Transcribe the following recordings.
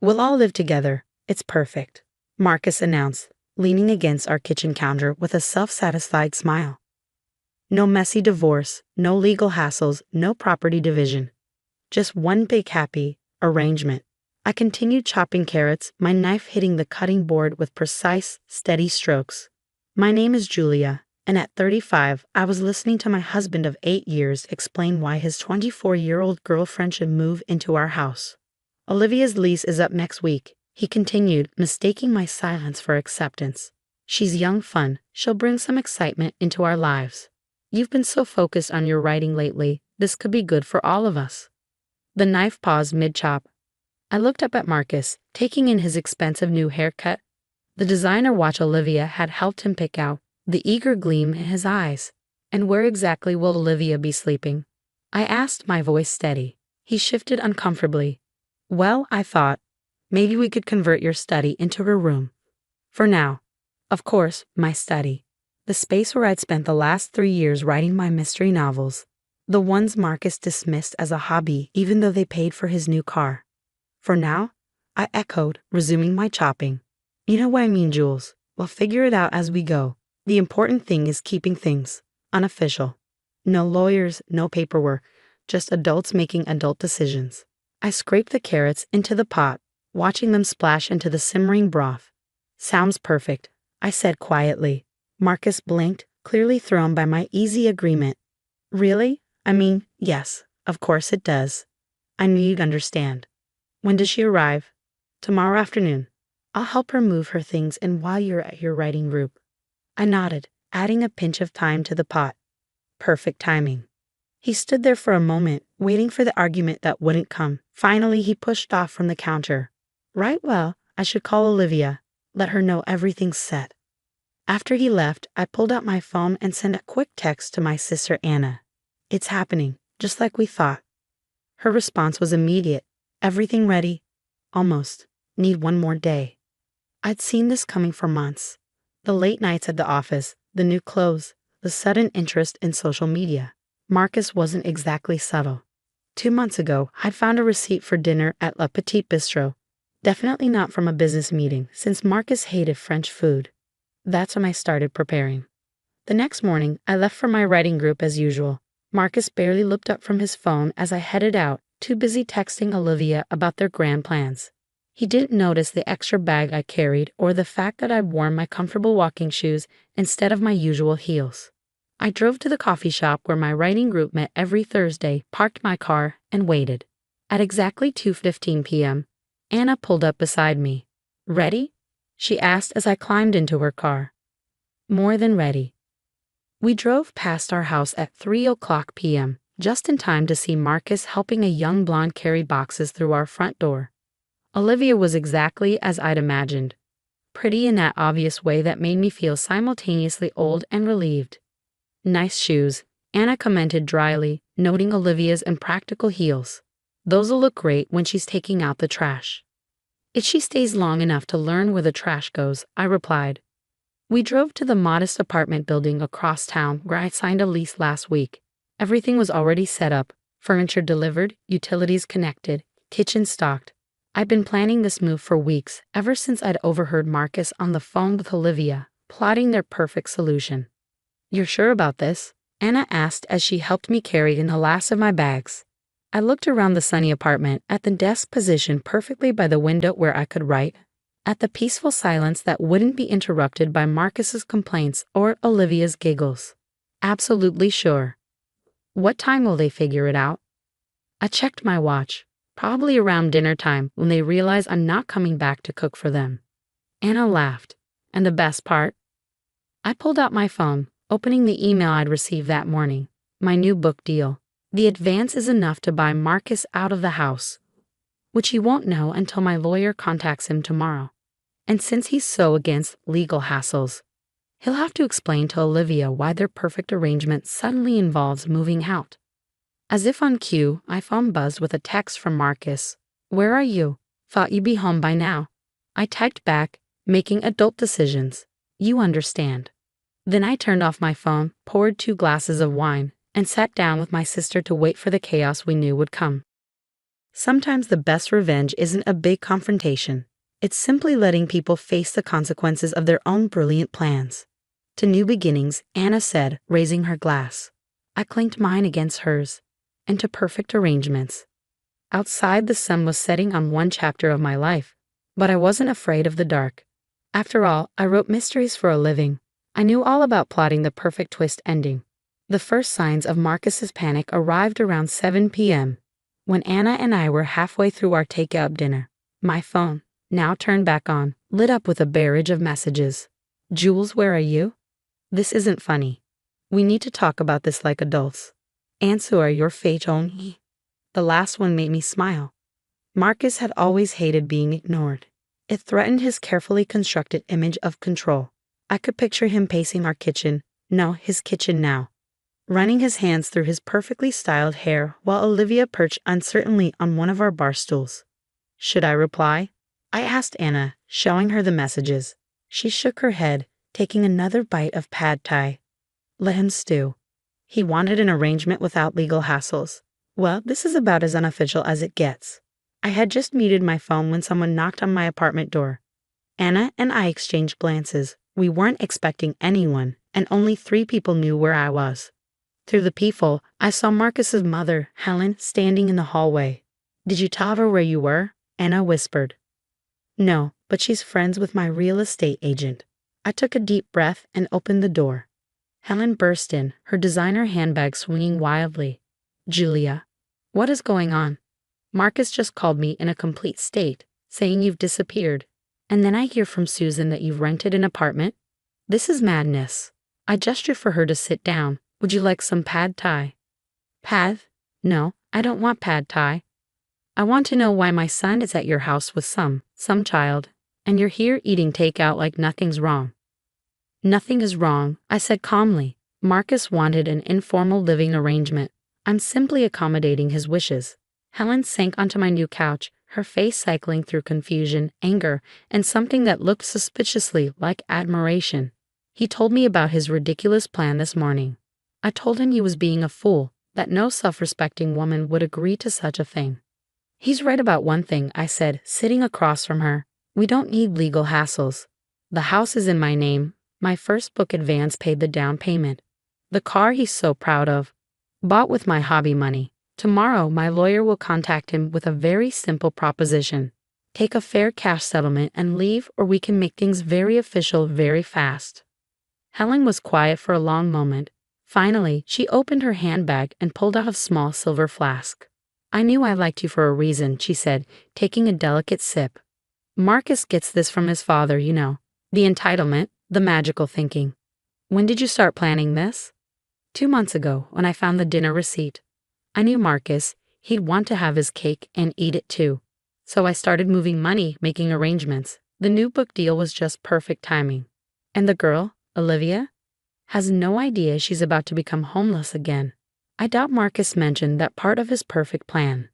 We'll all live together. It's perfect, Marcus announced, leaning against our kitchen counter with a self-satisfied smile. No messy divorce, no legal hassles, no property division. Just one big happy arrangement. I continued chopping carrots, my knife hitting the cutting board with precise, steady strokes. My name is Julia, and at 35, I was listening to my husband of 8 years explain why his 24-year-old girlfriend should move into our house. Olivia's lease is up next week, he continued, mistaking my silence for acceptance. She's young fun, she'll bring some excitement into our lives. You've been so focused on your writing lately, this could be good for all of us. The knife paused mid-chop. I looked up at Marcus, taking in his expensive new haircut. The designer watch Olivia had helped him pick out, the eager gleam in his eyes. And where exactly will Olivia be sleeping? I asked, my voice steady. He shifted uncomfortably. Well, I thought, maybe we could convert your study into her room. For now. Of course, my study. The space where I'd spent the last 3 years writing my mystery novels. The ones Marcus dismissed as a hobby even though they paid for his new car. For now? I echoed, resuming my chopping. You know what I mean, Jules. We'll figure it out as we go. The important thing is keeping things unofficial. No lawyers, no paperwork, just adults making adult decisions. I scraped the carrots into the pot, watching them splash into the simmering broth. Sounds perfect, I said quietly. Marcus blinked, clearly thrown by my easy agreement. Really? I mean, yes, of course it does. I knew you'd understand. When does she arrive? Tomorrow afternoon. I'll help her move her things in while you're at your writing group. I nodded, adding a pinch of thyme to the pot. Perfect timing. He stood there for a moment, waiting for the argument that wouldn't come. Finally, he pushed off from the counter. Right, well, I should call Olivia. Let her know everything's set. After he left, I pulled out my phone and sent a quick text to my sister Anna. It's happening, just like we thought. Her response was immediate. Everything ready? Almost. Need one more day. I'd seen this coming for months. The late nights at the office, the new clothes, the sudden interest in social media. Marcus wasn't exactly subtle. 2 months ago, I'd found a receipt for dinner at La Petite Bistro. Definitely not from a business meeting, since Marcus hated French food. That's when I started preparing. The next morning, I left for my writing group as usual. Marcus barely looked up from his phone as I headed out, too busy texting Olivia about their grand plans. He didn't notice the extra bag I carried or the fact that I'd worn my comfortable walking shoes instead of my usual heels. I drove to the coffee shop where my writing group met every Thursday, parked my car, and waited. At exactly 2:15 p.m., Anna pulled up beside me. Ready? She asked as I climbed into her car. More than ready. We drove past our house at 3:00 p.m., just in time to see Marcus helping a young blonde carry boxes through our front door. Olivia was exactly as I'd imagined. Pretty in that obvious way that made me feel simultaneously old and relieved. Nice shoes, Anna commented dryly, noting Olivia's impractical heels. Those'll look great when she's taking out the trash. If she stays long enough to learn where the trash goes, I replied. We drove to the modest apartment building across town where I signed a lease last week. Everything was already set up, furniture delivered, utilities connected, kitchen stocked. I'd been planning this move for weeks, ever since I'd overheard Marcus on the phone with Olivia, plotting their perfect solution. You're sure about this? Anna asked as she helped me carry in the last of my bags. I looked around the sunny apartment, at the desk positioned perfectly by the window where I could write, at the peaceful silence that wouldn't be interrupted by Marcus's complaints or Olivia's giggles. Absolutely sure. What time will they figure it out? I checked my watch. Probably around dinner time when they realize I'm not coming back to cook for them. Anna laughed. And the best part? I pulled out my phone, opening the email I'd received that morning. My new book deal. The advance is enough to buy Marcus out of the house, which he won't know until my lawyer contacts him tomorrow. And since he's so against legal hassles, he'll have to explain to Olivia why their perfect arrangement suddenly involves moving out. As if on cue, my phone buzzed with a text from Marcus. Where are you? Thought you'd be home by now. I typed back, making adult decisions. You understand. Then I turned off my phone, poured 2 glasses of wine, and sat down with my sister to wait for the chaos we knew would come. Sometimes the best revenge isn't a big confrontation. It's simply letting people face the consequences of their own brilliant plans. To new beginnings, Anna said, raising her glass. I clinked mine against hers. And to perfect arrangements. Outside, the sun was setting on one chapter of my life, but I wasn't afraid of the dark. After all, I wrote mysteries for a living. I knew all about plotting the perfect twist ending. The first signs of Marcus's panic arrived around 7 p.m. when Anna and I were halfway through our takeout dinner. My phone, now turned back on, lit up with a barrage of messages. Jules, where are you? This isn't funny. We need to talk about this like adults. Answer your fate only. The last one made me smile. Marcus had always hated being ignored. It threatened his carefully constructed image of control. I could picture him pacing our kitchen, no, his kitchen now, running his hands through his perfectly styled hair while Olivia perched uncertainly on one of our bar stools. Should I reply? I asked Anna, showing her the messages. She shook her head, taking another bite of pad thai. Let him stew. He wanted an arrangement without legal hassles. Well, this is about as unofficial as it gets. I had just muted my phone when someone knocked on my apartment door. Anna and I exchanged glances. We weren't expecting anyone, and only 3 people knew where I was. Through the peephole, I saw Marcus's mother, Helen, standing in the hallway. Did you tell her where you were? Anna whispered. No, but she's friends with my real estate agent. I took a deep breath and opened the door. Helen burst in, her designer handbag swinging wildly. Julia, what is going on? Marcus just called me in a complete state, saying you've disappeared. And then I hear from Susan that you've rented an apartment? This is madness. I gestured for her to sit down. Would you like some pad thai? Pad? No, I don't want pad thai. I want to know why my son is at your house with some child, and you're here eating takeout like nothing's wrong. Nothing is wrong, I said calmly. Marcus wanted an informal living arrangement. I'm simply accommodating his wishes. Helen sank onto my new couch, her face cycling through confusion, anger, and something that looked suspiciously like admiration. He told me about his ridiculous plan this morning. I told him he was being a fool, that no self-respecting woman would agree to such a thing. He's right about one thing, I said, sitting across from her. We don't need legal hassles. The house is in my name. My first book advance paid the down payment. The car he's so proud of. Bought with my hobby money. Tomorrow, my lawyer will contact him with a very simple proposition. Take a fair cash settlement and leave, or we can make things very official very fast. Helen was quiet for a long moment. Finally, she opened her handbag and pulled out a small silver flask. I knew I liked you for a reason, she said, taking a delicate sip. Marcus gets this from his father, you know. The entitlement, the magical thinking. When did you start planning this? 2 months ago, when I found the dinner receipt. I knew Marcus, he'd want to have his cake and eat it too. So I started moving money, making arrangements. The new book deal was just perfect timing. And the girl, Olivia, has no idea she's about to become homeless again. I doubt Marcus mentioned that part of his perfect plan.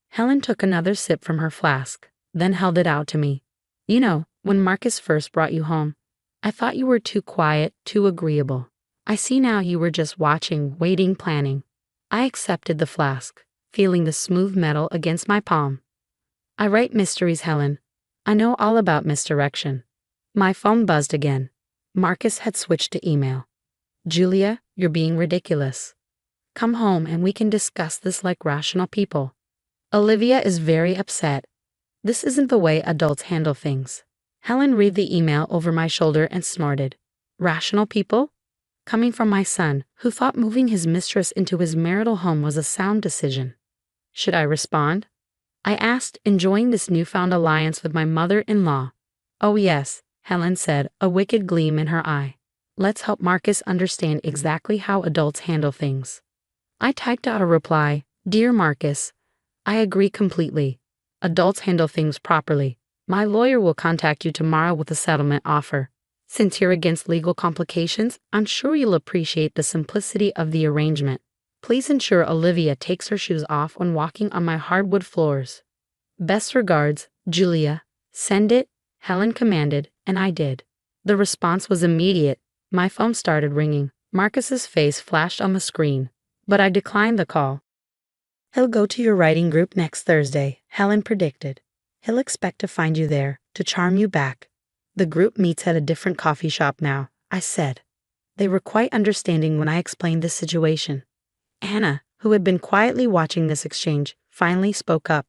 Helen took another sip from her flask, then held it out to me. You know, when Marcus first brought you home, I thought you were too quiet, too agreeable. I see now you were just watching, waiting, planning. I accepted the flask, feeling the smooth metal against my palm. I write mysteries, Helen. I know all about misdirection. My phone buzzed again. Marcus had switched to email. Julia, you're being ridiculous. Come home and we can discuss this like rational people. Olivia is very upset. This isn't the way adults handle things. Helen read the email over my shoulder and snorted. Rational people? Coming from my son, who thought moving his mistress into his marital home was a sound decision. Should I respond? I asked, enjoying this newfound alliance with my mother-in-law. Oh yes, Helen said, a wicked gleam in her eye. Let's help Marcus understand exactly how adults handle things. I typed out a reply. Dear Marcus, I agree completely. Adults handle things properly. My lawyer will contact you tomorrow with a settlement offer. Since you're against legal complications, I'm sure you'll appreciate the simplicity of the arrangement. Please ensure Olivia takes her shoes off when walking on my hardwood floors. Best regards, Julia. Send it, Helen commanded, and I did. The response was immediate. My phone started ringing. Marcus's face flashed on the screen, but I declined the call. He'll go to your writing group next Thursday, Helen predicted. He'll expect to find you there, to charm you back. The group meets at a different coffee shop now, I said. They were quite understanding when I explained the situation. Anna, who had been quietly watching this exchange, finally spoke up.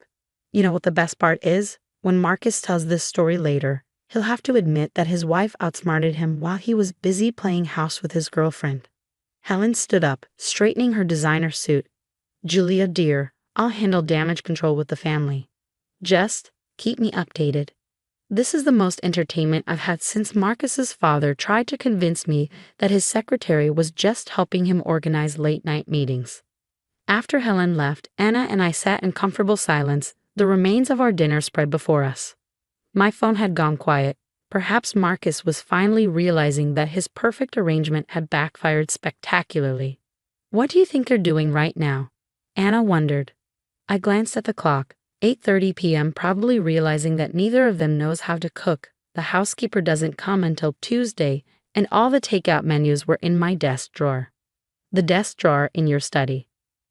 You know what the best part is? When Marcus tells this story later, he'll have to admit that his wife outsmarted him while he was busy playing house with his girlfriend. Helen stood up, straightening her designer suit. Julia, dear, I'll handle damage control with the family. Just keep me updated. This is the most entertainment I've had since Marcus's father tried to convince me that his secretary was just helping him organize late-night meetings. After Helen left, Anna and I sat in comfortable silence, the remains of our dinner spread before us. My phone had gone quiet. Perhaps Marcus was finally realizing that his perfect arrangement had backfired spectacularly. What do you think they're doing right now? Anna wondered. I glanced at the clock. 8:30 p.m., probably realizing that neither of them knows how to cook. The housekeeper doesn't come until Tuesday, and all the takeout menus were in my desk drawer. The desk drawer in your study.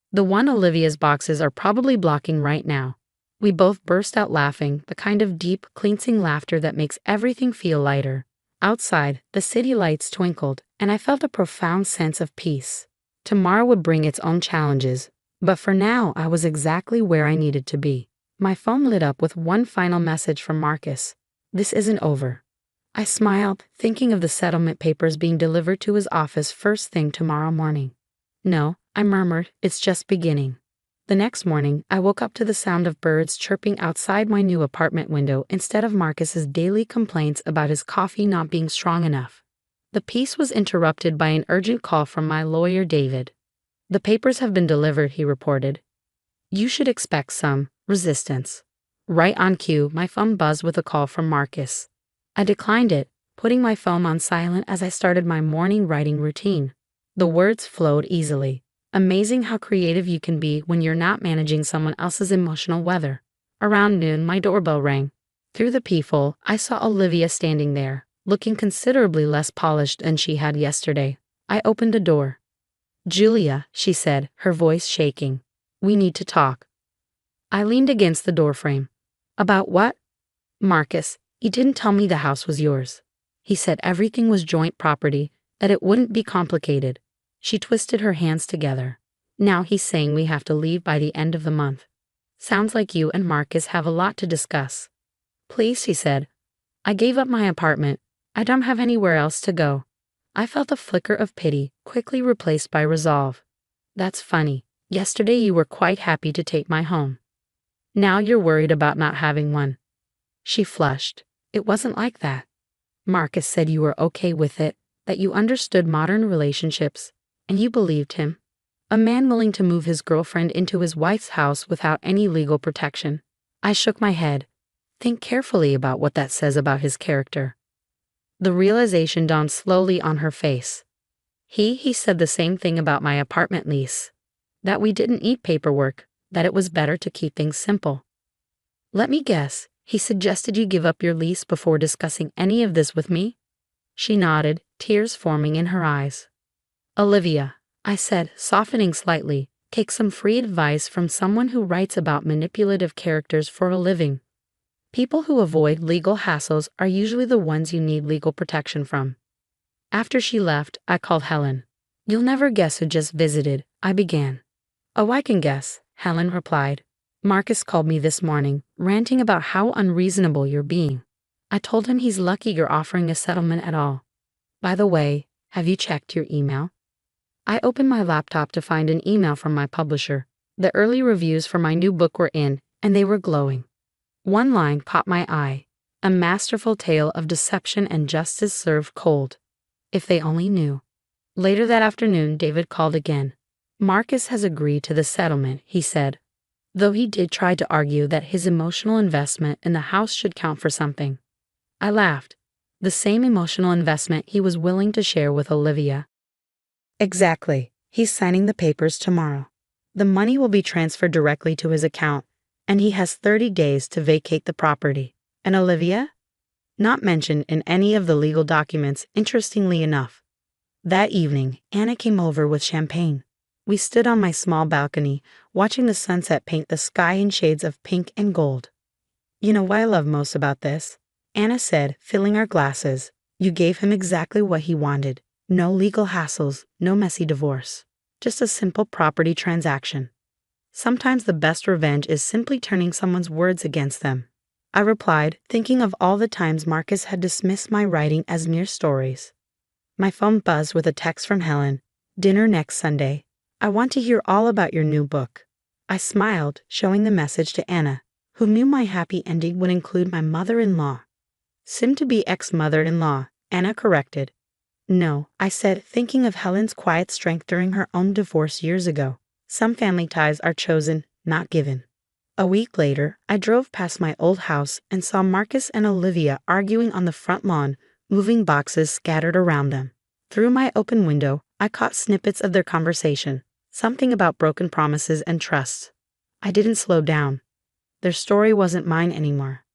The one Olivia's boxes are probably blocking right now. We both burst out laughing, the kind of deep, cleansing laughter that makes everything feel lighter. Outside, the city lights twinkled, and I felt a profound sense of peace. Tomorrow would bring its own challenges, but for now I was exactly where I needed to be. My phone lit up with one final message from Marcus. This isn't over. I smiled, thinking of the settlement papers being delivered to his office first thing tomorrow morning. No, I murmured, it's just beginning. The next morning, I woke up to the sound of birds chirping outside my new apartment window instead of Marcus's daily complaints about his coffee not being strong enough. The peace was interrupted by an urgent call from my lawyer, David. The papers have been delivered, he reported. You should expect some resistance. Right on cue, my phone buzzed with a call from Marcus. I declined it, putting my phone on silent as I started my morning writing routine. The words flowed easily. Amazing how creative you can be when you're not managing someone else's emotional weather. Around noon, my doorbell rang. Through the peephole, I saw Olivia standing there, looking considerably less polished than she had yesterday. I opened the door. Julia, she said, her voice shaking. We need to talk. I leaned against the doorframe. About what? Marcus, he didn't tell me the house was yours. He said everything was joint property, that it wouldn't be complicated. She twisted her hands together. Now he's saying we have to leave by the end of the month. Sounds like you and Marcus have a lot to discuss. Please, she said. I gave up my apartment. I don't have anywhere else to go. I felt a flicker of pity, quickly replaced by resolve. That's funny. Yesterday you were quite happy to take my home. Now you're worried about not having one. She flushed. It wasn't like that. Marcus said you were okay with it, that you understood modern relationships, and you believed him. A man willing to move his girlfriend into his wife's house without any legal protection. I shook my head. Think carefully about what that says about his character. The realization dawned slowly on her face. He said the same thing about my apartment lease. That we didn't need paperwork, that it was better to keep things simple. Let me guess, he suggested you give up your lease before discussing any of this with me? She nodded, tears forming in her eyes. Olivia, I said, softening slightly, take some free advice from someone who writes about manipulative characters for a living. People who avoid legal hassles are usually the ones you need legal protection from. After she left, I called Helen. You'll never guess who just visited, I began. Oh, I can guess, Helen replied. Marcus called me this morning, ranting about how unreasonable you're being. I told him he's lucky you're offering a settlement at all. By the way, have you checked your email? I opened my laptop to find an email from my publisher. The early reviews for my new book were in, and they were glowing. One line caught my eye. A masterful tale of deception and justice served cold. If they only knew. Later that afternoon, David called again. Marcus has agreed to the settlement, he said, though he did try to argue that his emotional investment in the house should count for something. I laughed. The same emotional investment he was willing to share with Olivia. Exactly. He's signing the papers tomorrow. The money will be transferred directly to his account, and he has 30 days to vacate the property. And Olivia? Not mentioned in any of the legal documents, interestingly enough. That evening, Anna came over with champagne. We stood on my small balcony, watching the sunset paint the sky in shades of pink and gold. You know what I love most about this? Anna said, filling our glasses. You gave him exactly what he wanted. No legal hassles, no messy divorce. Just a simple property transaction. Sometimes the best revenge is simply turning someone's words against them. I replied, thinking of all the times Marcus had dismissed my writing as mere stories. My phone buzzed with a text from Helen. Dinner next Sunday. I want to hear all about your new book. I smiled, showing the message to Anna, who knew my happy ending would include my mother-in-law. Soon-to-be ex-mother-in-law, Anna corrected. No, I said, thinking of Helen's quiet strength during her own divorce years ago. Some family ties are chosen, not given. A week later, I drove past my old house and saw Marcus and Olivia arguing on the front lawn, moving boxes scattered around them. Through my open window, I caught snippets of their conversation, something about broken promises and trusts. I didn't slow down. Their story wasn't mine anymore.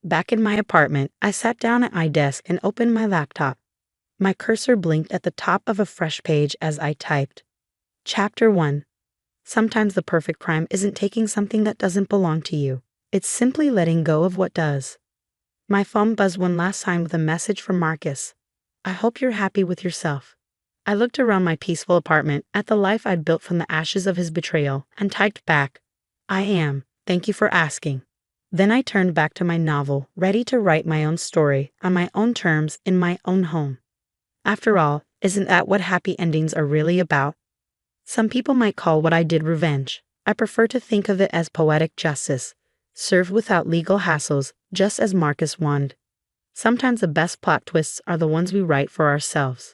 Back in my apartment, I sat down at my desk and opened my laptop. My cursor blinked at the top of a fresh page as I typed. Chapter 1. Sometimes the perfect crime isn't taking something that doesn't belong to you. It's simply letting go of what does. My phone buzzed one last time with a message from Marcus. I hope you're happy with yourself. I looked around my peaceful apartment at the life I'd built from the ashes of his betrayal and typed back, I am. Thank you for asking. Then I turned back to my novel, ready to write my own story on my own terms in my own home. After all, isn't that what happy endings are really about? Some people might call what I did revenge. I prefer to think of it as poetic justice, served without legal hassles, just as Marcus wanted. Sometimes the best plot twists are the ones we write for ourselves.